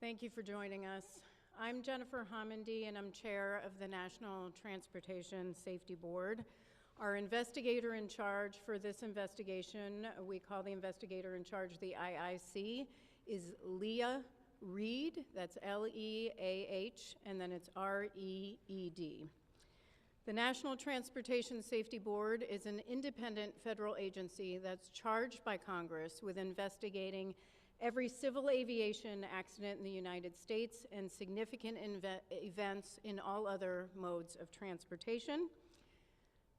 Thank you for joining us. I'm Jennifer Homendy, and I'm chair of the National Transportation Safety Board. Our investigator in charge for this investigation, we call the investigator in charge the IIC, is Leah Reed. That's L-E-A-H, and then it's R-E-E-D. The National Transportation Safety Board is an independent federal agency that's charged by Congress with investigating every civil aviation accident in the United States and significant events in all other modes of transportation.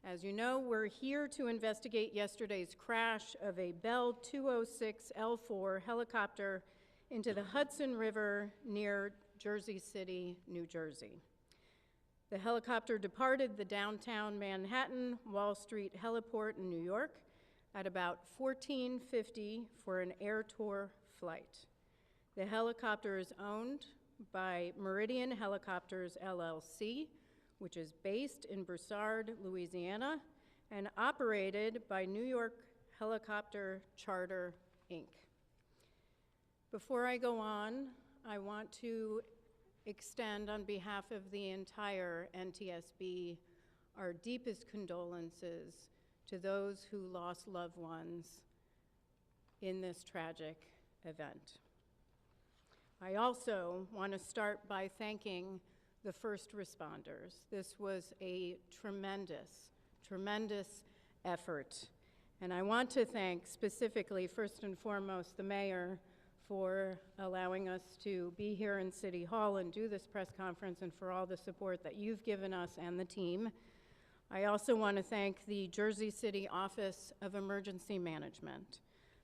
As you know, we're here to investigate yesterday's crash of a Bell 206L4 helicopter into the Hudson River near Jersey City, New Jersey. The helicopter departed the downtown Manhattan Wall Street heliport in New York at about 14:50 for an air tour flight. The helicopter is owned by Meridian Helicopters, LLC, which is based in Broussard, Louisiana, and operated by New York Helicopter Charter, Inc. Before I go on, I want to extend on behalf of the entire NTSB our deepest condolences to those who lost loved ones in this tragic event. I also want to start by thanking the first responders. This was a tremendous, tremendous effort. And I want to thank specifically, first and foremost, the mayor for allowing us to be here in City Hall and do this press conference, and for all the support that you've given us and the team. I also want to thank the Jersey City Office of Emergency Management,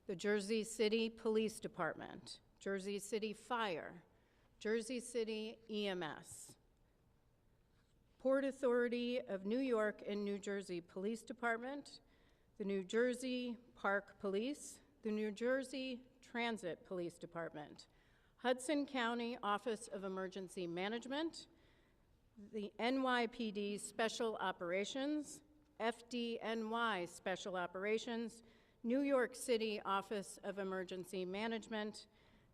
the Jersey City Police Department, Jersey City Fire, Jersey City EMS, Port Authority of New York and New Jersey Police Department, the New Jersey Park Police, the New Jersey Transit Police Department, Hudson County Office of Emergency Management, the NYPD Special Operations, FDNY Special Operations, New York City Office of Emergency Management,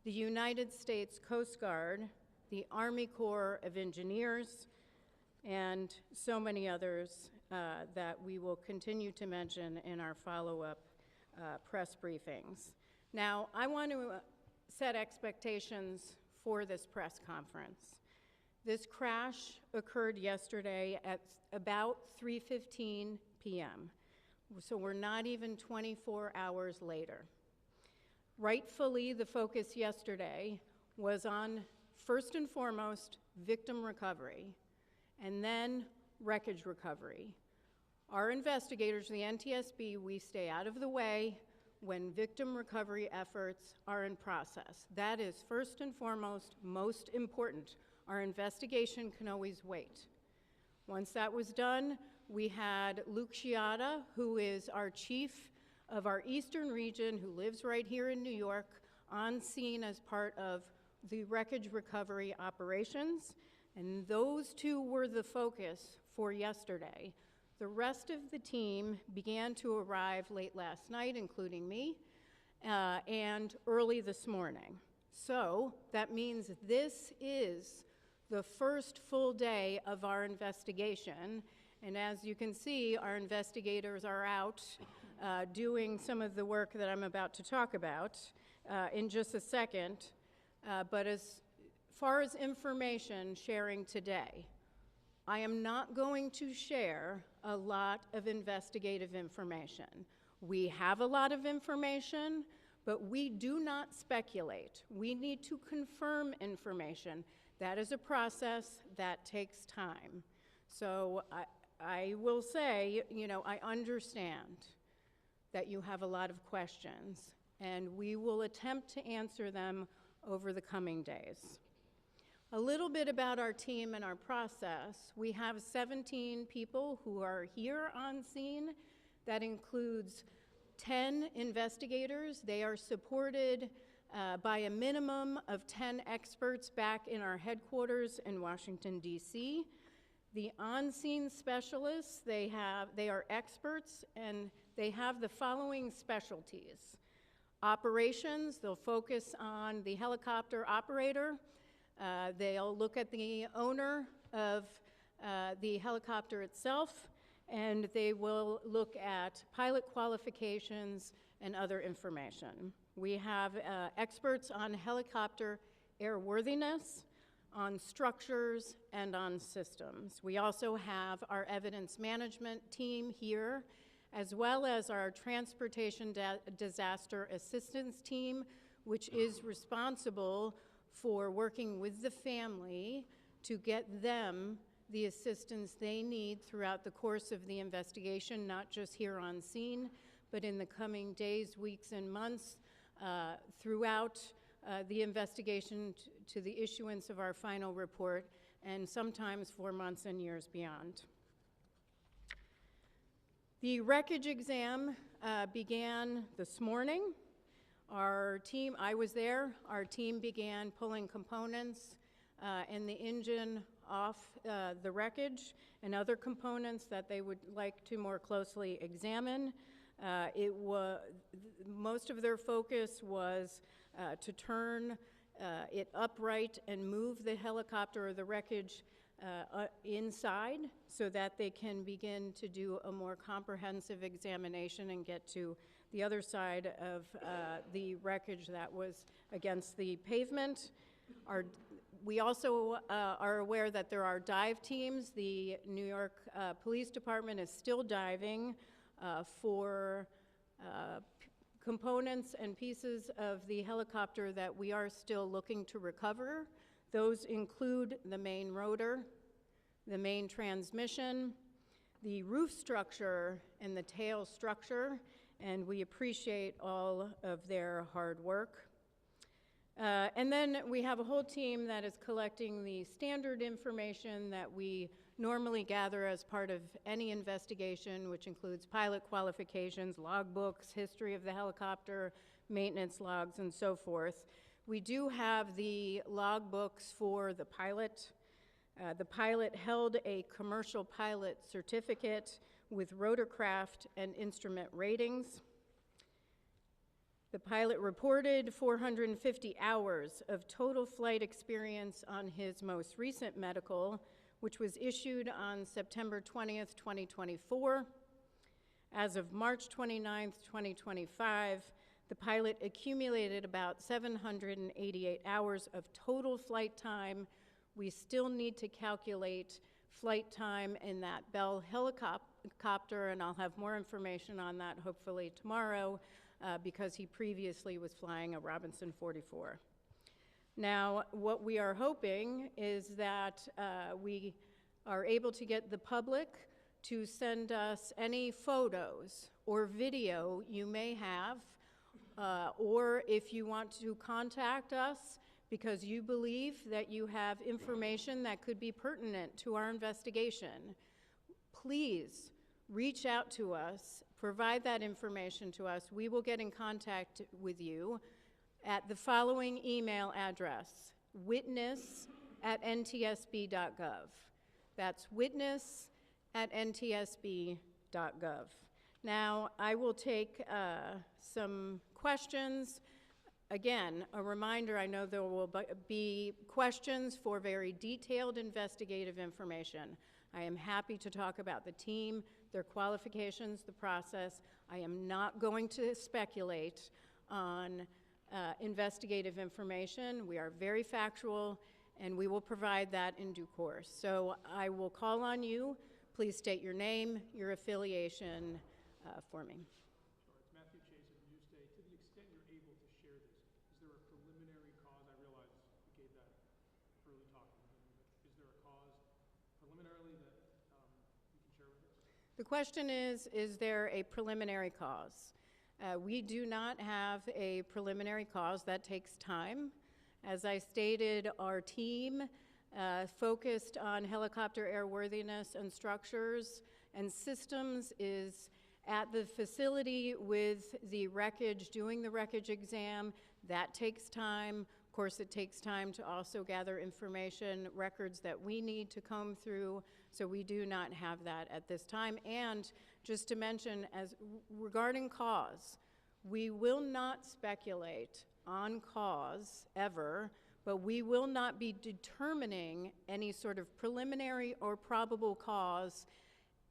the United States Coast Guard, the Army Corps of Engineers, and so many others that we will continue to mention in our follow-up press briefings. Now, I want to set expectations for this press conference. This crash occurred yesterday at about 3:15 p.m., so we're not even 24 hours later. Rightfully, the focus yesterday was on, first and foremost, victim recovery, and then wreckage recovery. Our investigators, the NTSB, we stay out of the way when victim recovery efforts are in process. That is first and foremost, most important. Our investigation can always wait. Once that was done, we had Luke Sciatta, who is our chief of our Eastern region, who lives right here in New York, on scene as part of the wreckage recovery operations. And those two were the focus for yesterday. The rest of the team began to arrive late last night, including me, and early this morning. So that means this is the first full day of our investigation. And as you can see, our investigators are out doing some of the work that I'm about to talk about in just a second. But as far as information sharing today, I am not going to share a lot of investigative information. We have a lot of information, but we do not speculate. We need to confirm information. That is a process that takes time. So I will say, I understand that you have a lot of questions, and we will attempt to answer them over the coming days. A little bit about our team and our process. We have 17 people who are here on scene. That includes 10 investigators. They are supported by a minimum of 10 experts back in our headquarters in Washington, D.C. The on-scene specialists, they are experts, and they have the following specialties. Operations, they'll focus on the helicopter operator. They'll look at the owner of the helicopter itself, and they will look at pilot qualifications and other information. We have experts on helicopter airworthiness, on structures, and on systems. We also have our evidence management team here, as well as our transportation disaster assistance team, which is responsible for working with the family to get them the assistance they need throughout the course of the investigation, not just here on scene, but in the coming days, weeks, and months throughout the investigation to the issuance of our final report, and sometimes for months and years beyond. The wreckage exam began this morning. Our team, I was there, our team began pulling components and the engine off the wreckage and other components that they would like to more closely examine. Most of their focus was to turn it upright and move the helicopter or the wreckage inside so that they can begin to do a more comprehensive examination and get to the other side of the wreckage that was against the pavement. We also are aware that there are dive teams. The New York Police Department is still diving for components and pieces of the helicopter that we are still looking to recover. Those include the main rotor, the main transmission, the roof structure, and the tail structure, and we appreciate all of their hard work. And then we have a whole team that is collecting the standard information that we normally gather as part of any investigation, which includes pilot qualifications, logbooks, history of the helicopter, maintenance logs, and so forth. We do have the logbooks for the pilot. The pilot held a commercial pilot certificate with rotorcraft and instrument ratings. The pilot reported 450 hours of total flight experience on his most recent medical, which was issued on September 20th, 2024. As of March 29th, 2025, the pilot accumulated about 788 hours of total flight time. We still need to calculate flight time in that Bell helicopter, and I'll have more information on that hopefully tomorrow, because he previously was flying a Robinson 44. Now, what we are hoping is that we are able to get the public to send us any photos or video you may have, or if you want to contact us because you believe that you have information that could be pertinent to our investigation, please reach out to us, provide that information to us. We will get in contact with you at the following email address: witness@ntsb.gov. That's witness@ntsb.gov. Now, I will take some questions. Again, a reminder, I know there will be questions for very detailed investigative information. I am happy to talk about the team, their qualifications, the process. I am not going to speculate on investigative information. We are very factual, and we will provide that in due course. So I will call on you. Please state your name, your affiliation for me. Sure. It's Matthew Chase of NewsNation. To the extent you're able to share this, is there a preliminary cause? I realize you gave that early talk, but is there a cause preliminarily that you can share with us? The question is there a preliminary cause? We do not have a preliminary cause. That takes time. As I stated, our team focused on helicopter airworthiness and structures and systems is at the facility with the wreckage, doing the wreckage exam. That takes time. Of course, it takes time to also gather information, records that we need to comb through, so we do not have that at this time. And just to mention, as regarding cause, We will not speculate on cause ever, but we will not be determining any sort of preliminary or probable cause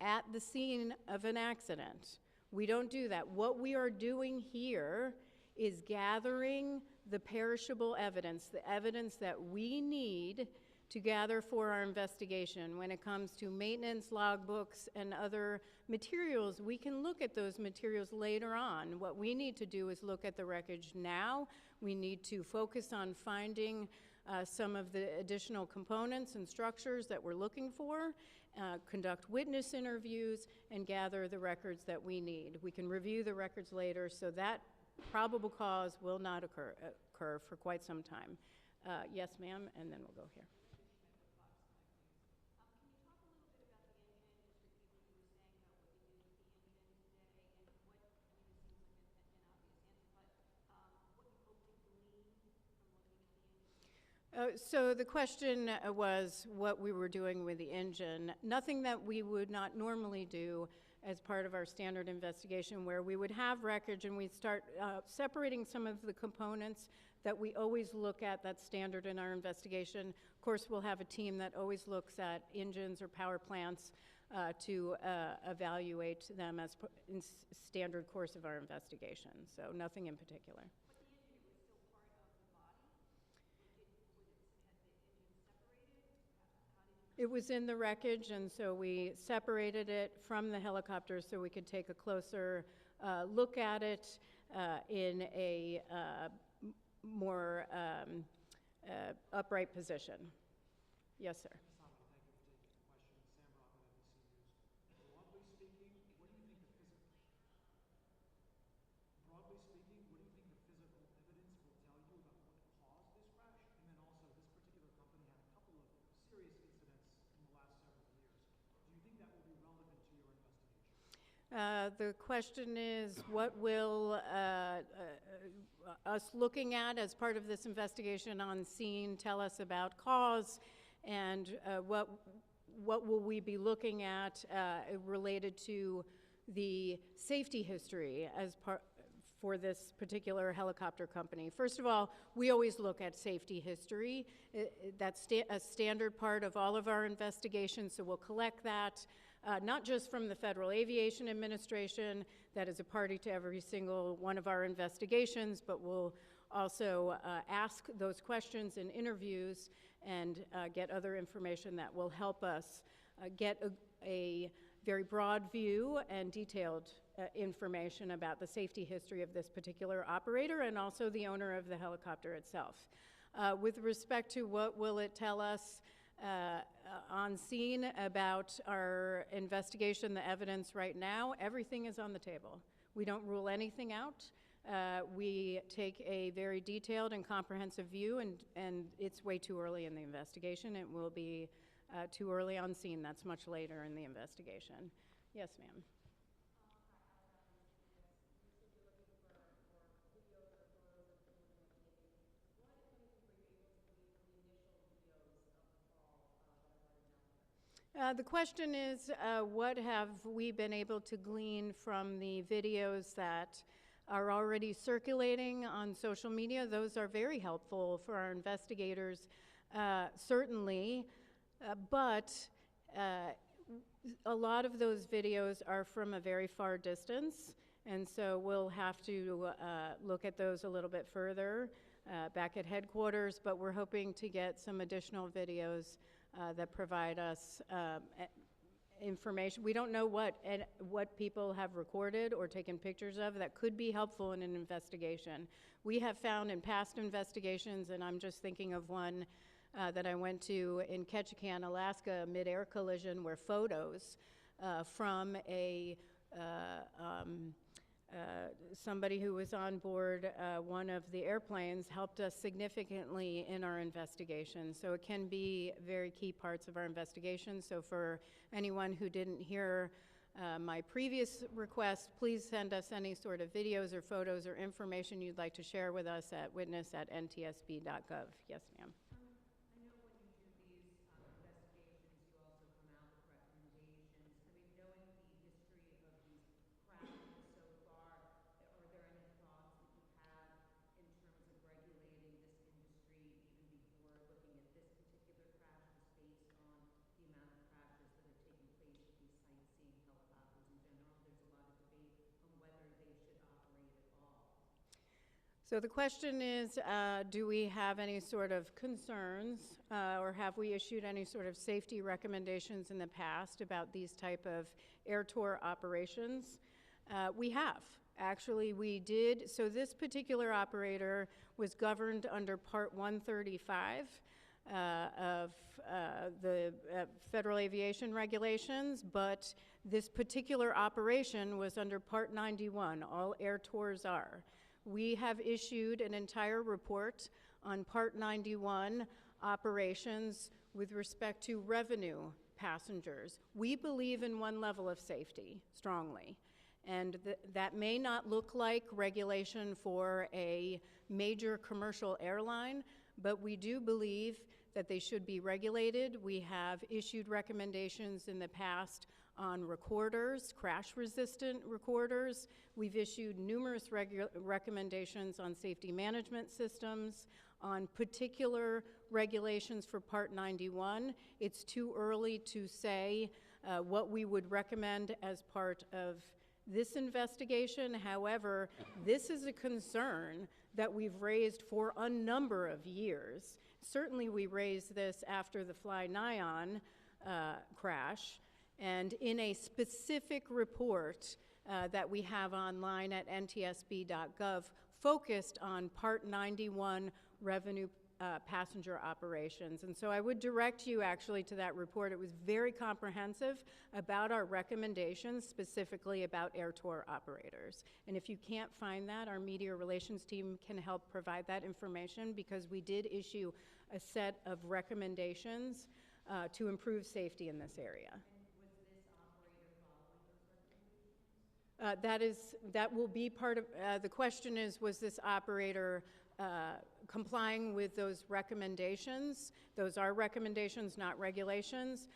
at the scene of an accident. We don't do that. What we are doing here is gathering the perishable evidence, the evidence that we need to gather for our investigation. When it comes to maintenance, logbooks, and other materials, we can look at those materials later on. What we need to do is look at the wreckage now. We need to focus on finding some of the additional components and structures that we're looking for, conduct witness interviews, and gather the records that we need. We can review the records later, so that probable cause will not occur for quite some time. Yes, ma'am, and then we'll go here. So the question was what we were doing with the engine. Nothing that we would not normally do as part of our standard investigation, where we would have wreckage and we'd start separating some of the components that we always look at. That's standard in our investigation. Of course, we'll have a team that always looks at engines or power plants to evaluate them as in standard course of our investigation. So nothing in particular. It was in the wreckage, and so we separated it from the helicopter so we could take a closer look at it in a more upright position. Yes, sir. The question is, what will us looking at as part of this investigation on scene tell us about cause, and what will we be looking at related to the safety history as part for this particular helicopter company? First of all, we always look at safety history. That's a standard part of all of our investigations, so we'll collect that. Not just from the Federal Aviation Administration, that is a party to every single one of our investigations, but we'll also ask those questions in interviews and get other information that will help us get a very broad view and detailed information about the safety history of this particular operator and also the owner of the helicopter itself. With respect to what will it tell us on scene about our investigation, the evidence right now, everything is on the table. We don't rule anything out. We take a very detailed and comprehensive view, and it's way too early in the investigation. It will be too early on scene. That's much later in the investigation. Yes, ma'am. The question is, what have we been able to glean from the videos that are already circulating on social media? Those are very helpful for our investigators, certainly, but a lot of those videos are from a very far distance, and so we'll have to look at those a little bit further back at headquarters, but we're hoping to get some additional videos that provide us information. We don't know what people have recorded or taken pictures of that could be helpful in an investigation. We have found in past investigations, and I'm just thinking of one that I went to in Ketchikan, Alaska, a mid-air collision where photos from somebody who was on board one of the airplanes helped us significantly in our investigation. So it can be very key parts of our investigation. So for anyone who didn't hear my previous request, please send us any sort of videos or photos or information you'd like to share with us at witness@ntsb.gov. Yes, ma'am. So the question is, do we have any sort of concerns or have we issued any sort of safety recommendations in the past about these type of air tour operations? We have. Actually, we did. So this particular operator was governed under Part 135 of the Federal Aviation Regulations, but this particular operation was under Part 91. All air tours are. We have issued an entire report on Part 91 operations with respect to revenue passengers. We believe in one level of safety strongly. And that may not look like regulation for a major commercial airline, but we do believe that they should be regulated. We have issued recommendations in the past on recorders, crash-resistant recorders. We've issued numerous recommendations on safety management systems, on particular regulations for Part 91. It's too early to say what we would recommend as part of this investigation. However, this is a concern that we've raised for a number of years. Certainly we raised this after the Fly Nyan crash, and in a specific report that we have online at ntsb.gov focused on Part 91 revenue passenger operations. And so I would direct you actually to that report. It was very comprehensive about our recommendations, specifically about air tour operators. And if you can't find that, our media relations team can help provide that information, because we did issue a set of recommendations to improve safety in this area. That will be part of, the question is, was this operator complying with those recommendations? Those are recommendations, not regulations,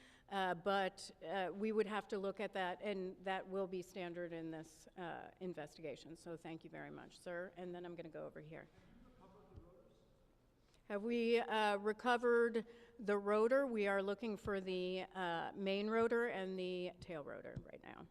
but we would have to look at that, and that will be standard in this investigation. So thank you very much, sir. And then I'm going to go over here. Have we recovered the rotor? We are looking for the main rotor and the tail rotor right now.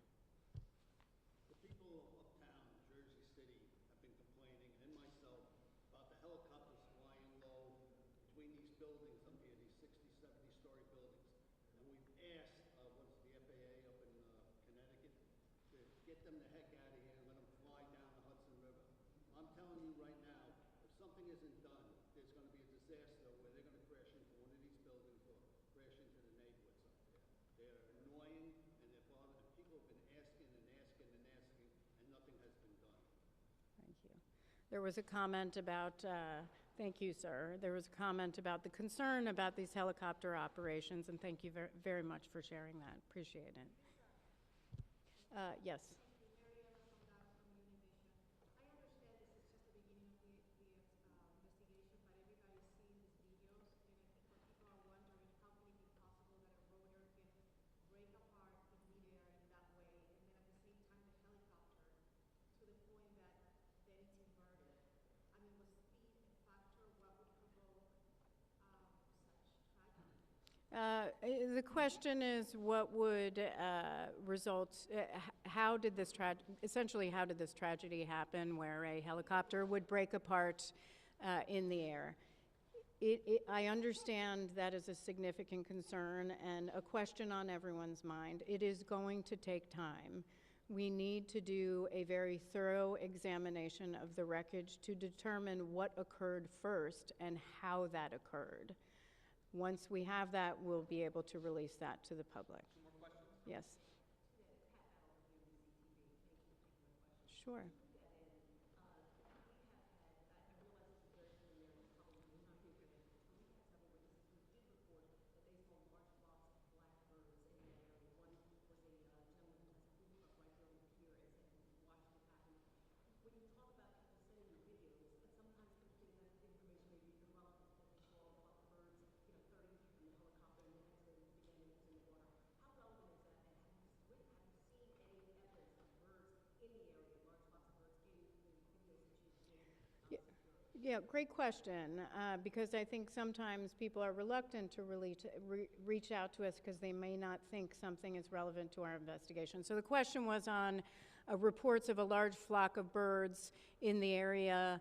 Get them the heck out of here and let them fly down the Hudson River. I'm telling you right now, if something isn't done, there's going to be a disaster where they're going to crash into one of these buildings or crash into the neighborhoods up there. They're annoying, and people have been asking and asking and asking, and nothing has been done. Thank you. There was a comment about, thank you, sir. There was a comment about the concern about these helicopter operations, and thank you very much for sharing that. Appreciate it. Yes. The question is, what would result, how did this essentially how did this tragedy happen where a helicopter would break apart in the air? I understand that is a significant concern and a question on everyone's mind. It is going to take time. We need to do a very thorough examination of the wreckage to determine what occurred first and how that occurred. Once we have that, we'll be able to release that to the public. Some more questions? Yes. Sure. Yeah, great question, because I think sometimes people are reluctant to really reach out to us because they may not think something is relevant to our investigation. So the question was on reports of a large flock of birds in the area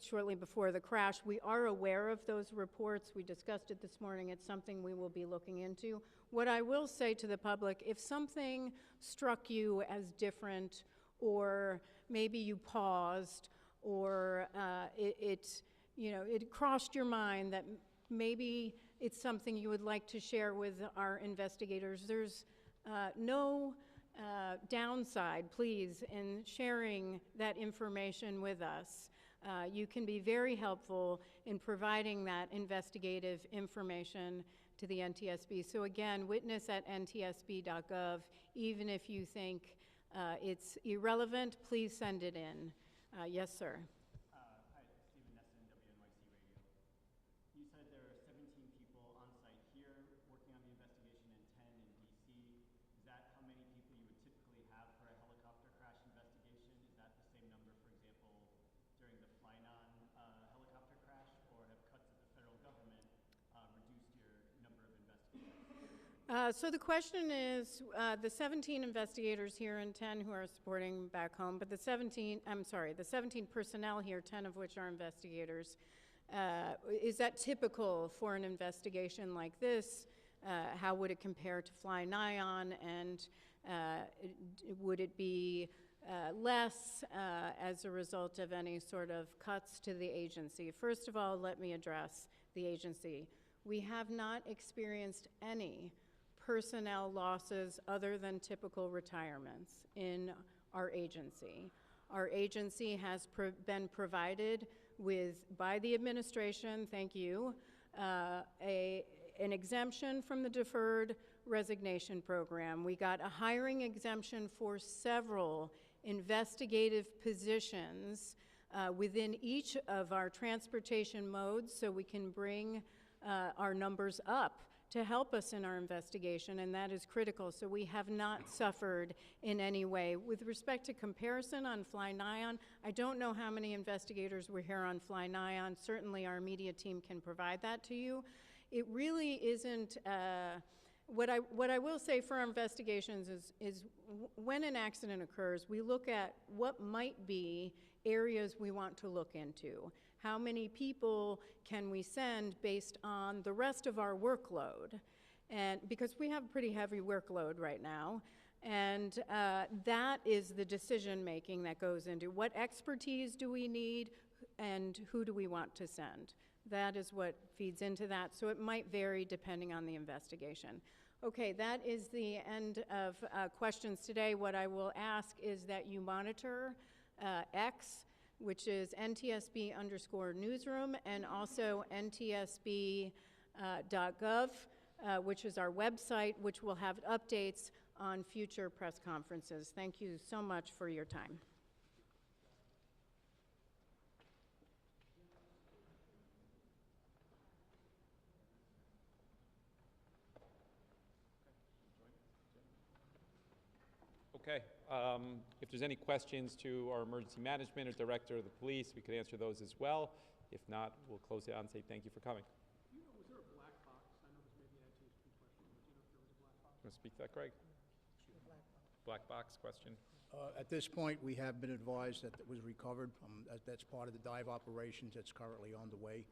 shortly before the crash. We are aware of those reports. We discussed it this morning. It's something we will be looking into. What I will say to the public, if something struck you as different, or maybe you paused, or it crossed your mind that maybe it's something you would like to share with our investigators, there's no downside, please, in sharing that information with us. You can be very helpful in providing that investigative information to the NTSB. So again, witness@ntsb.gov. Even if you think it's irrelevant, please send it in. Yes, sir. Hi, Stephen Nesson, WNYC Radio. You said there are 17 people on site here working on the investigation and 10 in DC. Is that how many people you would typically have for a helicopter crash investigation? Is that the same number, for example, during the Flynon helicopter crash, or have cuts at the federal government reduced your number of investigators? So the question is, the 17 investigators here and 10 who are supporting back home, but the 17 personnel here, 10 of which are investigators, is that typical for an investigation like this? How would it compare to Fly-Nyon, and would it be less as a result of any sort of cuts to the agency? First of all, let me address the agency. We have not experienced any personnel losses other than typical retirements in our agency. Our agency has been provided with, by the administration, thank you, an exemption from the deferred resignation program. We got a hiring exemption for several investigative positions within each of our transportation modes, so we can bring our numbers up to help us in our investigation, and that is critical. So we have not suffered in any way. With respect to comparison on Fly-Nyon, I don't know how many investigators were here on Fly-Nyon. Certainly our media team can provide that to you. It really isn't, what I will say for our investigations is when an accident occurs, we look at what might be areas we want to look into. How many people can we send based on the rest of our workload? And because we have a pretty heavy workload right now, and that is the decision making that goes into what expertise do we need and who do we want to send. That is what feeds into that, so it might vary depending on the investigation. Okay, that is the end of questions today. What I will ask is that you monitor X, which is NTSB_newsroom, and also NTSB.gov, which is our website, which will have updates on future press conferences. Thank you so much for your time. Okay. If there's any questions to our emergency management or director of the police, we could answer those as well. If not, we'll close it out and say thank you for coming. Do you know, was there a black box? I know this may be an NTSB question, but do you know if there was a black box? Want to speak to that, Craig? Black box question. At this point, we have been advised that it was recovered. That's part of the dive operations that's currently on the way.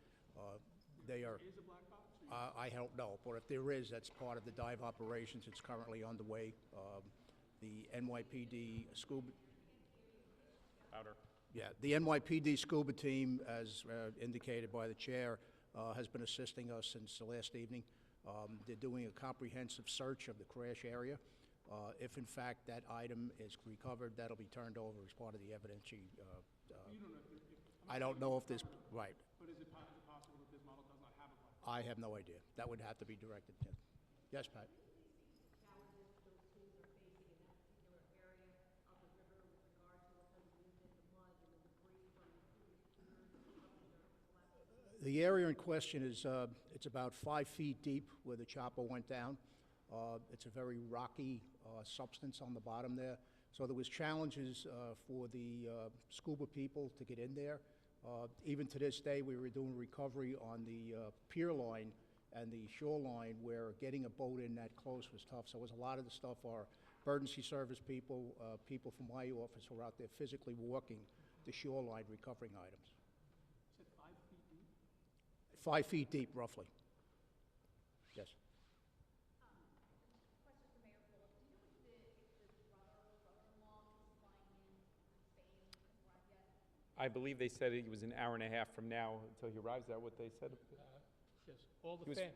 They are. Is a black box? I don't know, but if there is, that's part of the dive operations. It's currently on the way. The NYPD scuba. Louder. Yeah, the NYPD scuba team, as indicated by the chair, has been assisting us since the last evening. They're doing a comprehensive search of the crash area. If in fact that item is recovered, that'll be turned over as part of the evidentiary. You don't know I don't know if this, right. But is it possible that this model does not have a black box? I have no idea. That would have to be directed to him. Yes, Pat? The area in question is, it's about 5 feet deep where the chopper went down. It's a very rocky substance on the bottom there. So there was challenges for the scuba people to get in there. Even to this day, we were doing recovery on the pier line and the shoreline where getting a boat in that close was tough. So it was a lot of the stuff our emergency service people, people from my office were out there physically walking the shoreline recovering items. You said 5 feet deep? 5 feet deep, roughly. Yes. Question for Mayor Poole. Do you know if the brother-in-law is flying in Spain has arrived yet? I believe they said it was an hour and a half from now until he arrives. Is that what they said? Yes, all the He was- fam.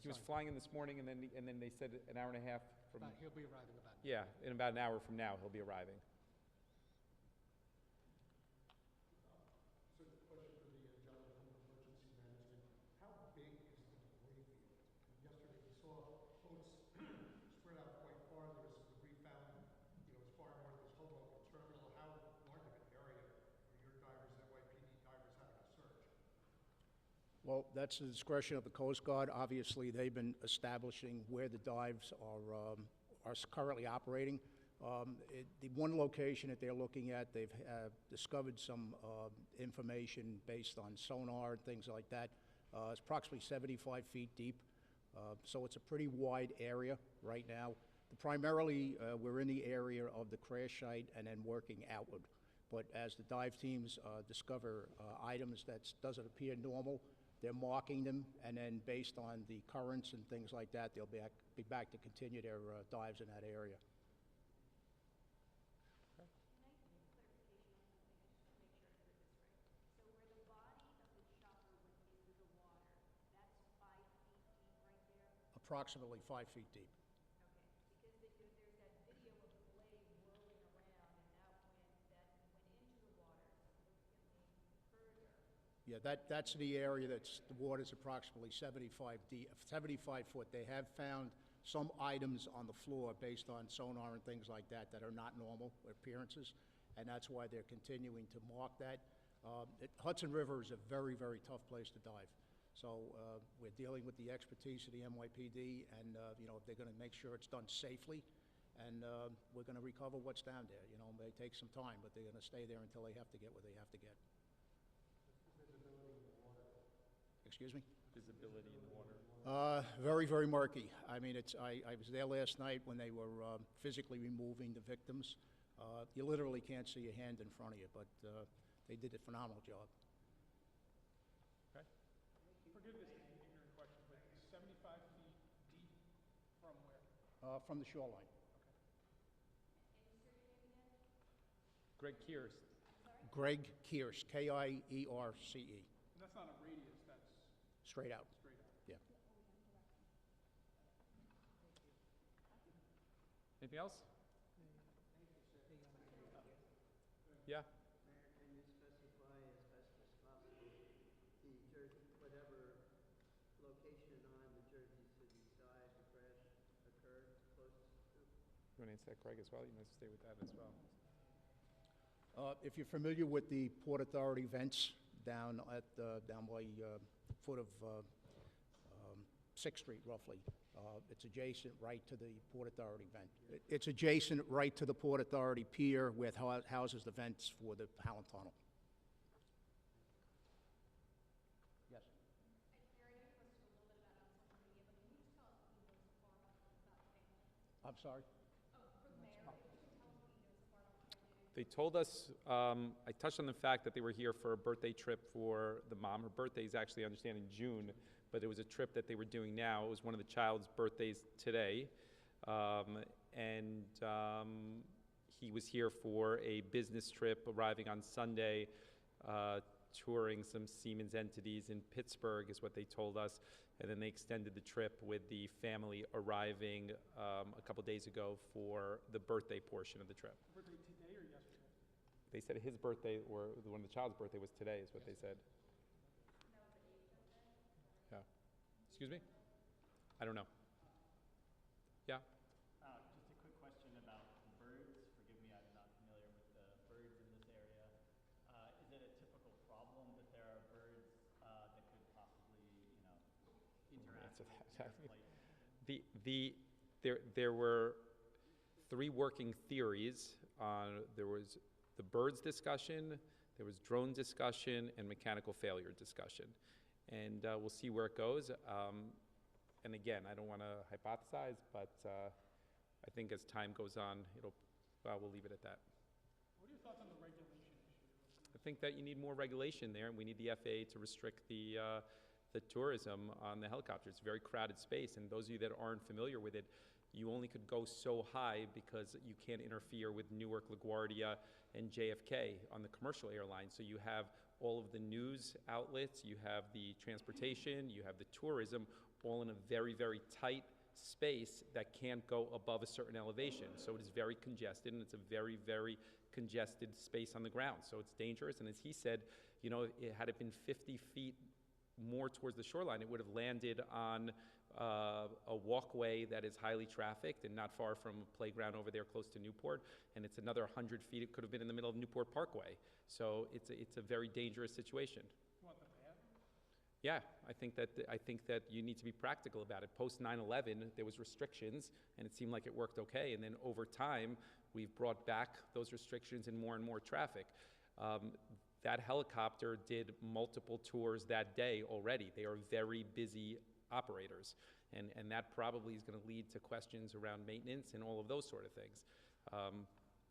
He was flying in this morning, and then they said an hour and a half from... He'll be arriving about. Yeah, in about an hour from now, he'll be arriving. So the question for the gentleman from emergency management, how big is the debris field? Yesterday we saw boats spread out quite far. There was some debris found, as far north as Hoboken Terminal. How large of an area are your divers, NYPD divers, having a search? Well, that's the discretion of the Coast Guard. Obviously, they've been establishing where the dives are currently operating. The one location that they're looking at, they've discovered some information based on sonar and things like that. It's approximately 75 feet deep, so it's a pretty wide area right now. Primarily, we're in the area of the crash site and then working outward. But as the dive teams discover items that doesn't appear normal, they're marking them, and then based on the currents and things like that, they'll be back to continue their dives in that area. Can I get clarification on something? I just want to make sure I heard this right. So where the body of the chopper went into the water, that's 5 feet deep right there? Approximately 5 feet deep. Okay, because there's that video of the blade whirling around, and that went into the water significantly further. Yeah, that's the area the water's approximately 75 deep, 75 foot. They have found some items on the floor based on sonar and things like that that are not normal appearances, and that's why they're continuing to mark that. Hudson River is a very, very tough place to dive. So we're dealing with the expertise of the NYPD, and they're going to make sure it's done safely, and we're going to recover what's down there. It may take some time, but they're going to stay there until they have to get what they have to get. Excuse me? Visibility in the water. Very, very murky. I mean, I was there last night when they were physically removing the victims. You literally can't see your hand in front of you, but they did a phenomenal job. Okay. Forgive this ignorant question, but 75 feet deep from where? From the shoreline. Greg Kears. Greg Kearse, K-I-E-R-C-E. And that's not a radius, that's Straight out. straight out. Yeah. Anything else? Yeah. Mayor, can you specify as best as possible the Jersey, whatever location on the Jersey City side the crash occurred closest to? You want to answer that, Craig, as well? You must stay with that as well. If you're familiar with the Port Authority vents down by foot of 6th Street, roughly, it's adjacent right to the Port Authority vent. It's adjacent right to the Port Authority pier where it houses the vents for the Howland Tunnel. Yes. Mayor, I know you posted a little bit about it on social media, but can you just tell us what you know so far about the family? I'm sorry? Oh, for the mayor, if you can tell us what you know so far about the family. They told us, I touched on the fact that they were here for a birthday trip for the mom. Her birthday is actually, I understand, in June, but it was a trip that they were doing now. It was one of the child's birthdays today. He was here for a business trip, arriving on Sunday, touring some Siemens entities in Pittsburgh, is what they told us. And then they extended the trip with the family arriving a couple days ago for the birthday portion of the trip. Birthday today or yesterday? They said his birthday, or one of the child's birthday, was today, is what they said. Yeah. Excuse me? I don't know. Yeah? Just a quick question about the birds. Forgive me, I'm not familiar with the birds in this area. Is it a typical problem that there are birds that could possibly, interact with their flight? There were 3 working theories. There was the birds discussion, there was drone discussion, and mechanical failure discussion. And we'll see where it goes. And again, I don't want to hypothesize, but I think as time goes on, we'll leave it at that. What are your thoughts on the regulation issue? think that you need more regulation there, and we need the FAA to restrict the tourism on the helicopter. It's a very crowded space, and those of you that aren't familiar with it, you only could go so high because you can't interfere with Newark, LaGuardia, and JFK on the commercial airlines. So you have all of the news outlets, you have the transportation, you have the tourism, all in a very, very tight space that can't go above a certain elevation. So it is very congested, and it's a very, very congested space on the ground. So it's dangerous, and as he said, you know, had it been 50 feet more towards the shoreline, it would have landed on a walkway that is highly trafficked and not far from a playground over there close to Newport, and it's another 100 feet. It could have been in the middle of Newport Parkway. So it's a very dangerous situation. You want them bad? Yeah, I think that you need to be practical about it. Post 9/11, there was restrictions, and it seemed like it worked okay. And then over time, we've brought back those restrictions and more traffic. That helicopter did multiple tours that day already. They are very busy operators, and that probably is going to lead to questions around maintenance and all of those sort of things.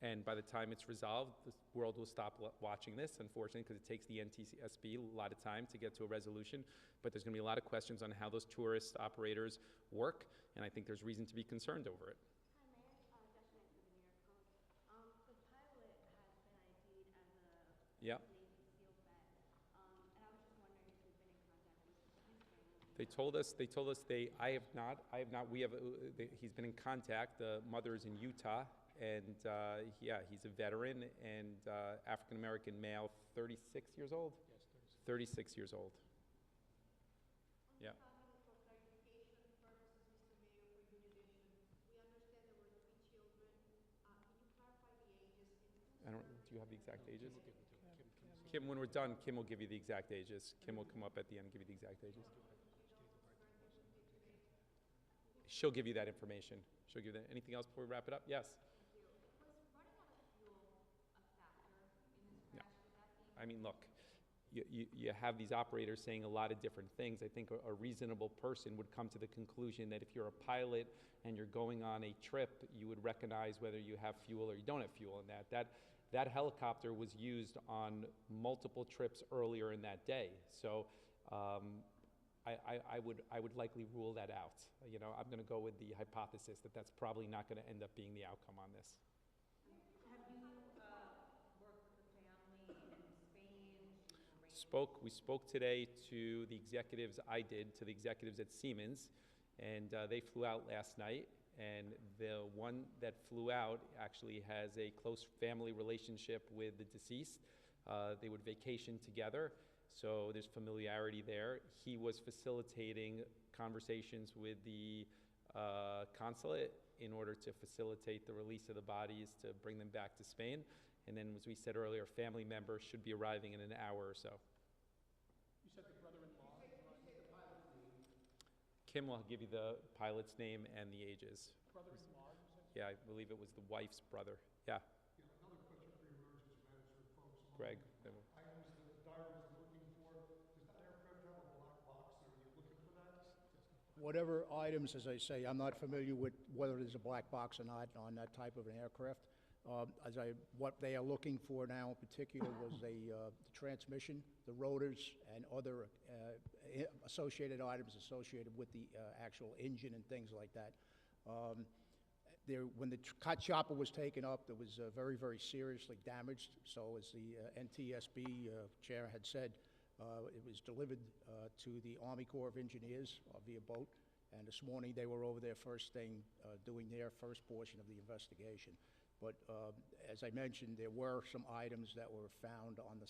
And by the time it's resolved, the world will stop watching this, unfortunately, because it takes the NTSB a lot of time to get to a resolution. But there's going to be a lot of questions on how those tourist operators work, and I think there's reason to be concerned over it. Hi, Mayor. Josh Knight from the New York Post. The pilot has been ID'd as a Yeah. Navy SEAL vet, and I was just wondering if you've been in contact with his family. They told us I have not, he's been in contact. The mother is in Utah, and yeah, he's a veteran and African-American male, 36 years old? Yes, 36 years old. Yeah. For clarification purposes, Mr. Mayor, for your edition, we understand there were 3 children. Can you clarify the ages? Do you have the exact ages? Kim, when we're done, Kim will give you the exact ages. Kim will come up at the end and give you the exact ages. She'll give you that information. She'll give you that. Anything else before we wrap it up? Yes? Was running out of fuel a factor in this No. crash? Would that be I mean, look, you have these operators saying a lot of different things. I think a reasonable person would come to the conclusion that if you're a pilot and you're going on a trip, you would recognize whether you have fuel or you don't have fuel in that. That helicopter was used on multiple trips earlier in that day. So I would likely rule that out. You know, I'm going to go with the hypothesis that that's probably not going to end up being the outcome on this. Have you worked with the family in Spain? We spoke today to the executives, to the executives at Siemens, and they flew out last night, and the one that flew out actually has a close family relationship with the deceased. They would vacation together, so there's familiarity there. He was facilitating conversations with the consulate in order to facilitate the release of the bodies to bring them back to Spain. And then, as we said earlier, family members should be arriving in an hour or so. You said the brother-in-law? Kim will give you the pilot's name and the ages. Brother-in-law, you said? Yeah, I believe it was the wife's brother. Yeah, Yeah, another question for your emergency manager folks. Greg. Items that the diver is looking for, does that aircraft have a black box, or are you looking for that? Whatever items, as I say, I'm not familiar with whether there's a black box or not on that type of an aircraft. What they are looking for now in particular was the transmission, the rotors, and other associated items associated with the actual engine and things like that. When the chopper was taken up, it was very, very seriously damaged. So as the NTSB chair had said, it was delivered to the Army Corps of Engineers via boat. And this morning they were over there first thing doing their first portion of the investigation. But as I mentioned, there were some items that were found on the